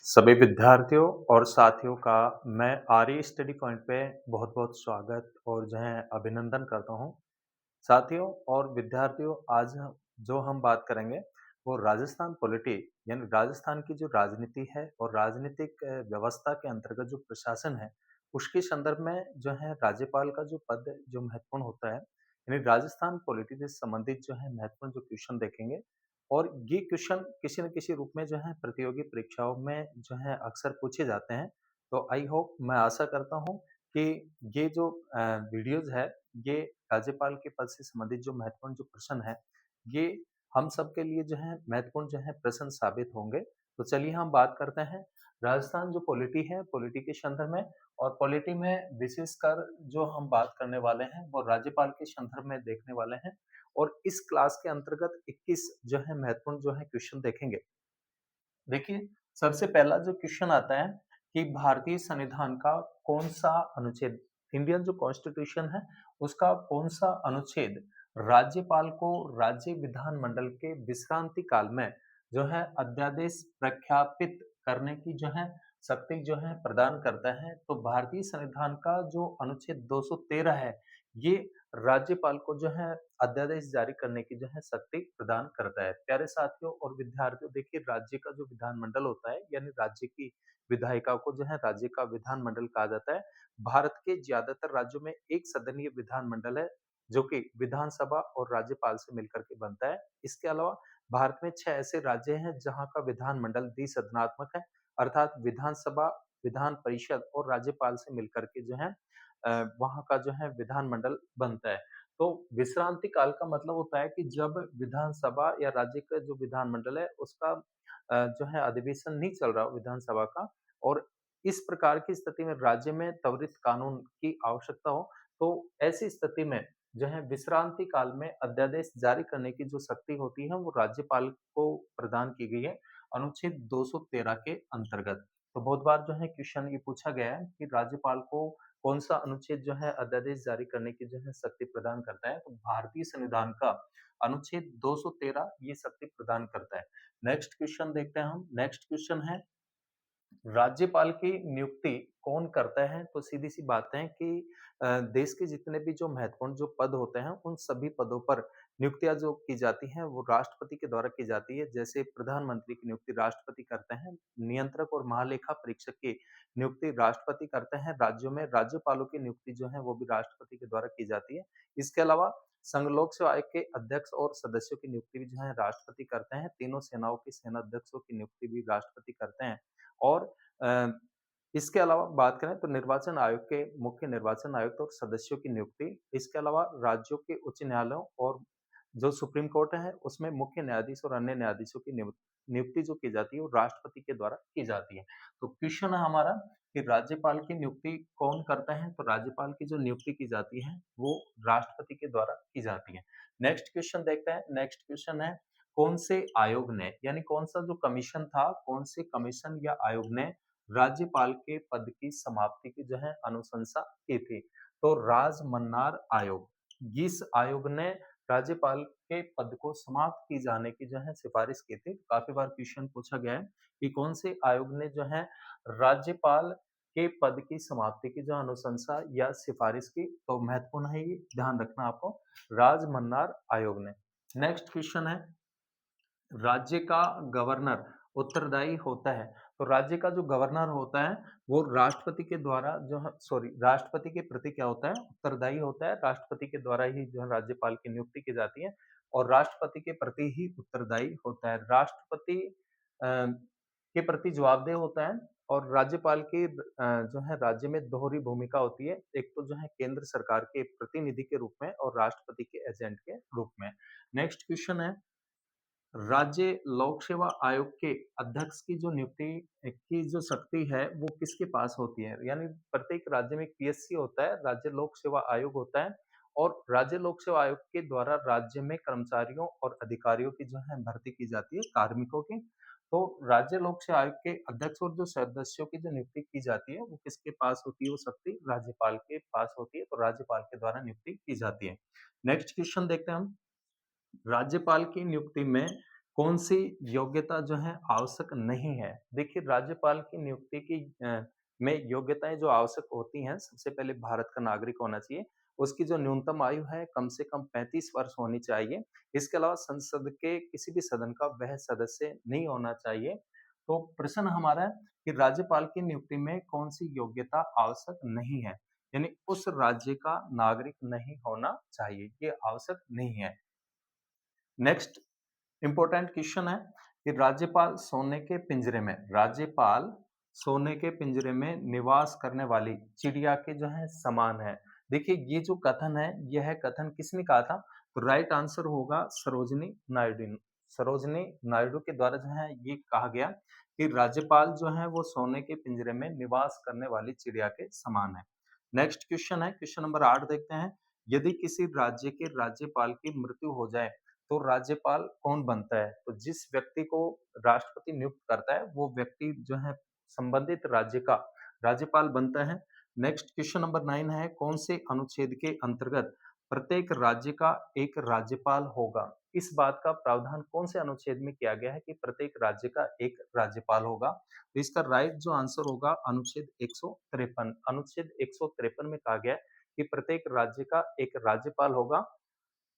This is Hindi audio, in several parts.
सभी विद्यार्थियों और साथियों का मैं आर्य स्टडी पॉइंट पे बहुत-बहुत स्वागत और जो है अभिनंदन करता हूँ। साथियों और विद्यार्थियों आज जो हम बात करेंगे वो राजस्थान पॉलिटी यानी राजस्थान की जो राजनीति है और राजनीतिक व्यवस्था के अंतर्गत जो प्रशासन है, उसके संदर्भ में जो है राज्यपाल का जो पद जो महत्वपूर्ण होता है, यानी राजस्थान पॉलिटी से संबंधित जो है महत्वपूर्ण जो क्वेश्चन देखेंगे और ये क्वेश्चन किसी न किसी रूप में जो है प्रतियोगी परीक्षाओं में जो है अक्सर पूछे जाते हैं। तो आई होप मैं आशा करता हूँ कि ये जो वीडियोज़ है, ये राज्यपाल के पद से संबंधित जो महत्वपूर्ण जो प्रश्न है, ये हम सबके लिए जो है महत्वपूर्ण जो है प्रश्न साबित होंगे। तो चलिए हम बात करते हैं राजस्थान जो पॉलिटी है, पॉलिटी के संदर्भ में और पॉलिटी में विशेषकर जो हम बात करने वाले हैं, वो राज्यपाल के संदर्भ में देखने वाले हैं और इस क्लास के अंतर्गत 21 जो है महत्वपूर्ण जो है क्वेश्चन देखेंगे। देखिए, सबसे पहला जो क्वेश्चन आता है कि भारतीय संविधान का कौन-सा अनुच्छेद, इंडियन जो कॉन्स्टिट्यूशन है, उसका कौन-सा अनुच्छेद राज्यपाल को राज्य विधानमंडल के विश्रांति काल में जो है अध्यादेश प्रख्यापित करने की जो है शक्ति जो है प्रदान करता है। तो भारतीय संविधान का जो अनुच्छेद 213 है, ये राज्यपाल को जो है अध्यादेश जारी करने की जो है शक्ति प्रदान करता है। प्यारे साथियों और विद्यार्थियों, देखिए राज्य का जो विधानमंडल होता है यानी राज्य की विधायिका को जो है राज्य का विधानमंडल कहा जाता है। भारत के ज्यादातर राज्यों में एक सदनीय विधानमंडल है जो कि विधानसभा और राज्यपाल से मिलकर के बनता है। इसके अलावा भारत में 6 ऐसे राज्य हैं जहाँ का विधानमंडल द्विसदनात्मक है, अर्थात विधानसभा, विधान परिषद और राज्यपाल से मिलकर के जो है वहाँ का जो है विधानमंडल बनता है। तो विश्रांति काल का मतलब होता है कि जब विधानसभा या राज्य का जो विधानमंडल है उसका जो है अधिवेशन नहीं चल रहा हो विधानसभा का और इस प्रकार की स्थिति में राज्य में त्वरित कानून की आवश्यकता हो, तो ऐसी स्थिति में जो है विश्रांति काल में अध्यादेश जारी करने की जो शक्ति होती है वो राज्यपाल को प्रदान की गई है अनुच्छेद 213 के अंतर्गत। तो बहुत बार जो है क्वेश्चन ये पूछा गया है कि राज्यपाल को कौन-सा अनुच्छेद जो है अध्यादेश जारी करने की जो है शक्ति प्रदान करता है, तो भारतीय संविधान का अनुच्छेद 213 ये शक्ति प्रदान करता है। नेक्स्ट क्वेश्चन देखते हैं हम, नेक्स्ट क्वेश्चन है राज्यपाल की नियुक्ति कौन करता है? तो सीधी-सी बात है कि देश के जितने भी जो महत्वपूर्ण जो पद होते हैं, उन सभी पदों पर नियुक्तियाँ जो की जाती हैं, वो राष्ट्रपति के द्वारा की जाती है। जैसे प्रधानमंत्री की नियुक्ति राष्ट्रपति करते हैं, नियंत्रक और महालेखा परीक्षक की नियुक्ति राष्ट्रपति करते हैं। राज्यों में राज्यपालों की नियुक्ति जो है, वो भी राष्ट्रपति के द्वारा की जाती है। इसके अलावा संघ लोक सेवा आयोग के अध्यक्ष और सदस्यों की नियुक्ति भी जो है राष्ट्रपति करते हैं। तीनों सेनाओं के सेनाध्यक्षों की नियुक्ति भी राष्ट्रपति करते हैं। और अ, इसके अलावा बात करें तो निर्वाचन आयोग के मुख्य निर्वाचन आयुक्त और सदस्यों की नियुक्ति, इसके अलावा राज्यों के उच्च न्यायालयों और जो सुप्रीम कोर्ट है, उसमें मुख्य न्यायाधीश और अन्य न्यायाधीशों की नियुक्ति जो की जाती है, वो राष्ट्रपति के द्वारा की जाती है। तो क्वेश्चन है हमारा कि राज्यपाल की नियुक्ति कौन करता है? तो राज्यपाल की जो नियुक्ति की जाती है, वो राष्ट्रपति के द्वारा की जाती है। नेक्स्ट क्वेश्चन देखते हैं, नेक्स्ट क्वेश्चन है कौन से आयोग ने यानी कौन-सा जो कमीशन था, कौन से कमीशन या आयोग ने राज्यपाल के पद की समाप्ति की जो है अनुशंसा की थी? तो राजमन्नार आयोग। इस आयोग ने राज्यपाल के पद को समाप्त की जाने की जो है सिफारिश की थी। काफ़ी बार क्वेश्चन पूछा गया है कि कौन से आयोग ने जो है राज्यपाल के पद की समाप्ति की जो अनुशंसा या सिफारिश की, तो महत्वपूर्ण है ये, ध्यान रखना आपको, राजमन्नार आयोग ने। नेक्स्ट क्वेश्चन है राज्य का गवर्नर उत्तरदायी होता है। तो राज्य का जो गवर्नर होता है, वो राष्ट्रपति के द्वारा जो है सॉरी राष्ट्रपति के प्रति क्या होता है? उत्तरदायी होता है। राष्ट्रपति के द्वारा ही जो है राज्यपाल की नियुक्ति की जाती है और राष्ट्रपति के प्रति ही उत्तरदायी होता है। राष्ट्रपति के प्रति जवाबदेह होता है और राज्यपाल की जो है राज्य में दोहरी भूमिका होती है। एक तो जो है केंद्र सरकार के प्रतिनिधि के रूप में और राष्ट्रपति के एजेंट के रूप में। नेक्स्ट क्वेश्चन है राज्य लोक सेवा आयोग के अध्यक्ष की जो नियुक्ति की जो शक्ति है वो किसके पास होती है? यानी प्रत्येक राज्य में एक पीएससी होता है, राज्य लोक सेवा आयोग होता है और राज्य लोक सेवा आयोग के द्वारा राज्य में कर्मचारियों और अधिकारियों की जो है भर्ती की जाती है, कार्मिकों की। तो राज्य लोक सेवा आयोग के अध्यक्ष और जो सदस्यों की जो नियुक्ति की जाती है वो किसके पास होती है वो शक्ति? राज्यपाल के पास होती है, तो राज्यपाल के द्वारा नियुक्ति की जाती है। नेक्स्ट क्वेश्चन देखते हैं हम। राज्यपाल की नियुक्ति में कौन-सी योग्यता जो है आवश्यक नहीं है? देखिए राज्यपाल की नियुक्ति में योग्यताएँ जो आवश्यक होती हैं, सबसे पहले भारत का नागरिक होना चाहिए। उसकी जो न्यूनतम आयु है कम से कम 35 वर्ष होनी चाहिए। इसके अलावा संसद के किसी भी सदन का वह सदस्य नहीं होना चाहिए। तो प्रश्न हमारा है कि राज्यपाल की नियुक्ति में कौन-सी योग्यता आवश्यक नहीं है? यानी उस राज्य का नागरिक नहीं होना चाहिए, ये आवश्यक नहीं है। नेक्स्ट इम्पोर्टेंट क्वेश्चन है कि राज्यपाल सोने के पिंजरे में निवास करने वाली चिड़िया के जो है समान है। देखिए ये जो कथन है, यह कथन किसने कहा था? तो राइट आंसर होगा सरोजिनी नायडू के द्वारा जो है ये कहा गया कि राज्यपाल जो है वो सोने के पिंजरे में निवास करने वाली चिड़िया के समान है। नेक्स्ट क्वेश्चन है, क्वेश्चन नंबर 8 देखते हैं। यदि किसी राज्य के राज्यपाल की मृत्यु हो जाए तो राज्यपाल कौन बनता है? तो जिस व्यक्ति को राष्ट्रपति नियुक्त करता है, वो व्यक्ति जो है संबंधित राज्य का राज्यपाल बनता है। नेक्स्ट क्वेश्चन नंबर 9 है, कौन से अनुच्छेद के अंतर्गत प्रत्येक राज्य का एक राज्यपाल होगा? इस बात का प्रावधान कौन से अनुच्छेद में किया गया है कि प्रत्येक राज्य का एक राज्यपाल होगा? तो इसका राइट जो आंसर होगा अनुच्छेद 153। अनुच्छेद 153 में कहा गया है कि प्रत्येक राज्य का एक राज्यपाल होगा।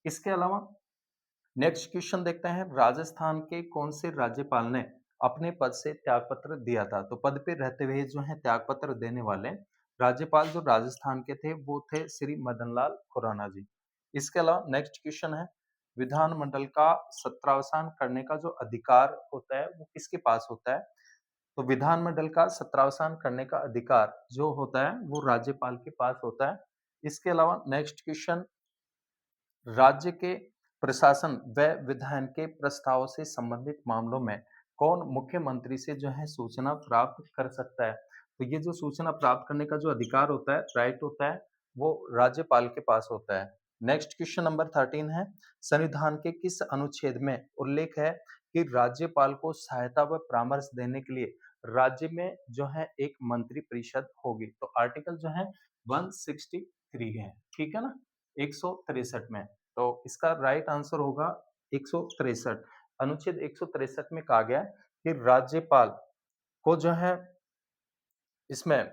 इसके अलावा नेक्स्ट क्वेश्चन देखते हैं, राजस्थान के कौन से राज्यपाल ने अपने पद से त्यागपत्र दिया था? तो पद पे रहते हुए जो है त्यागपत्र देने वाले राज्यपाल जो राजस्थान के थे वो थे श्री मदन लाल खुराना जी। इसके अलावा नेक्स्ट क्वेश्चन है, विधानमंडल का सत्रावसान करने का जो अधिकार होता है वो किसके पास होता है? तो विधानमंडल का सत्रावसान करने का अधिकार जो होता है वो राज्यपाल के पास होता है। इसके अलावा नेक्स्ट क्वेश्चन, राज्य के प्रशासन व विधायन के प्रस्तावों से संबंधित मामलों में कौन मुख्यमंत्री से जो है सूचना प्राप्त कर सकता है? तो ये जो सूचना प्राप्त करने का जो अधिकार होता है, राइट होता है, वो राज्यपाल के पास होता है। नेक्स्ट क्वेश्चन नंबर 13 है, संविधान के किस अनुच्छेद में उल्लेख है कि राज्यपाल को सहायता व परामर्श देने के लिए राज्य में जो है एक मंत्री परिषद होगी? तो आर्टिकल जो है 163 है, ठीक है ना? 163 में। तो इसका राइट आंसर होगा 163। अनुच्छेद 163 में कहा गया है कि राज्यपाल को जो है इसमें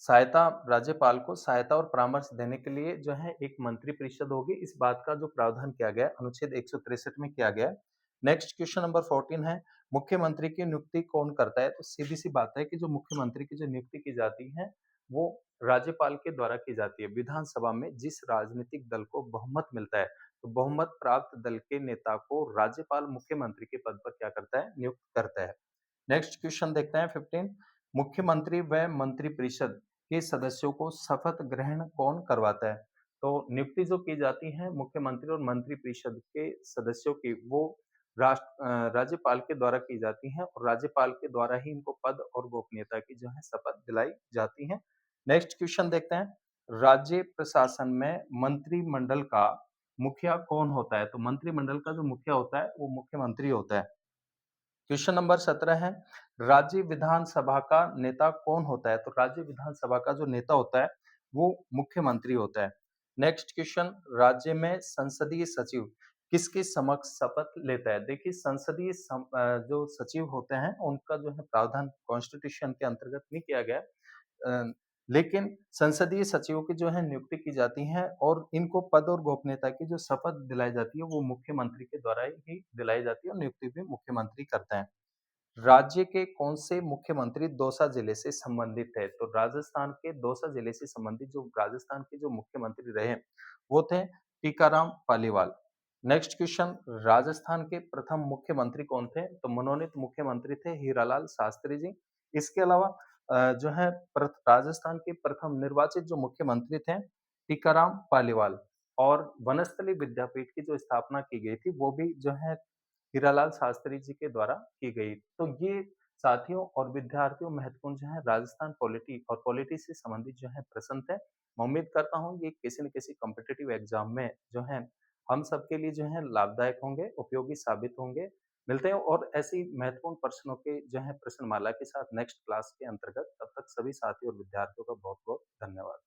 सहायता राज्यपाल को सहायता और परामर्श देने के लिए जो है एक मंत्रिपरिषद होगी। इस बात का जो प्रावधान किया गया है अनुच्छेद 163 में किया गया है। नेक्स्ट क्वेश्चन नंबर 14 है, मुख्यमंत्री की नियुक्ति कौन करता है? तो सीधी-सी बात है कि जो मुख्यमंत्री की जो नियुक्ति की जाती है, वो राज्यपाल के द्वारा की जाती है। विधानसभा में जिस राजनीतिक दल को बहुमत मिलता है, तो बहुमत प्राप्त दल के नेता को राज्यपाल मुख्यमंत्री के पद पर क्या करता है? नियुक्त करता है। नेक्स्ट क्वेश्चन देखते हैं 15, मुख्यमंत्री व मंत्रिपरिषद के सदस्यों को शपथ ग्रहण कौन करवाता है? तो नियुक्ति जो की जाती है मुख्यमंत्री और मंत्रिपरिषद के सदस्यों की वो राज्यपाल के द्वारा की जाती है और राज्यपाल के द्वारा ही इनको पद और गोपनीयता की जो है शपथ दिलाई जाती है। नेक्स्ट क्वेश्चन देखते हैं, राज्य प्रशासन में मंत्रिमंडल का मुखिया कौन होता है? तो मंत्रिमंडल का जो मुखिया होता है वो मुख्यमंत्री होता है। क्वेश्चन नंबर 17 है, राज्य विधानसभा का नेता कौन होता है? तो राज्य विधानसभा का जो नेता होता है, वो मुख्यमंत्री होता है। नेक्स्ट क्वेश्चन, राज्य में संसदीय सचिव किसके समक्ष शपथ लेता है? देखिए जो सचिव होते हैं, उनका जो है प्रावधान कॉन्स्टिट्यूशन के अंतर्गत नहीं किया गया है। लेकिन संसदीय सचिवों की जो है नियुक्ति की जाती है और इनको पद और गोपनीयता की जो शपथ दिलाई जाती है, वो मुख्यमंत्री के द्वारा ही दिलाई जाती है और नियुक्ति भी मुख्यमंत्री करते हैं। राज्य के कौन से मुख्यमंत्री दौसा जिले से संबंधित है? तो राजस्थान के दौसा जिले से संबंधित जो राजस्थान के जो मुख्यमंत्री रहे, वो थे टीकाराम पालीवाल। नेक्स्ट क्वेश्चन, राजस्थान के प्रथम मुख्यमंत्री कौन थे? तो मनोनीत मुख्यमंत्री थे हीरालाल शास्त्री जी। इसके अलावा जो है राजस्थान के प्रथम निर्वाचित जो मुख्यमंत्री थे टीकाराम पालीवाल और वनस्थली विद्यापीठ की जो स्थापना की गई थी वो भी जो है हीरालाल शास्त्री जी के द्वारा की गई। तो ये साथियों और विद्यार्थियों महत्वपूर्ण जो है राजस्थान पॉलिटी और पॉलिटी से संबंधित जो है प्रश्न थे। मैं उम्मीद करता हूँ ये किसी न किसी कॉम्पिटिटिव एग्जाम में जो है हम सबके लिए जो है लाभदायक होंगे, उपयोगी साबित होंगे। मिलते हैं और ऐसी महत्वपूर्ण प्रश्नों के जो है प्रश्नमाला के साथ नेक्स्ट क्लास के अंतर्गत। तब तक सभी साथी और विद्यार्थियों का बहुत-बहुत धन्यवाद।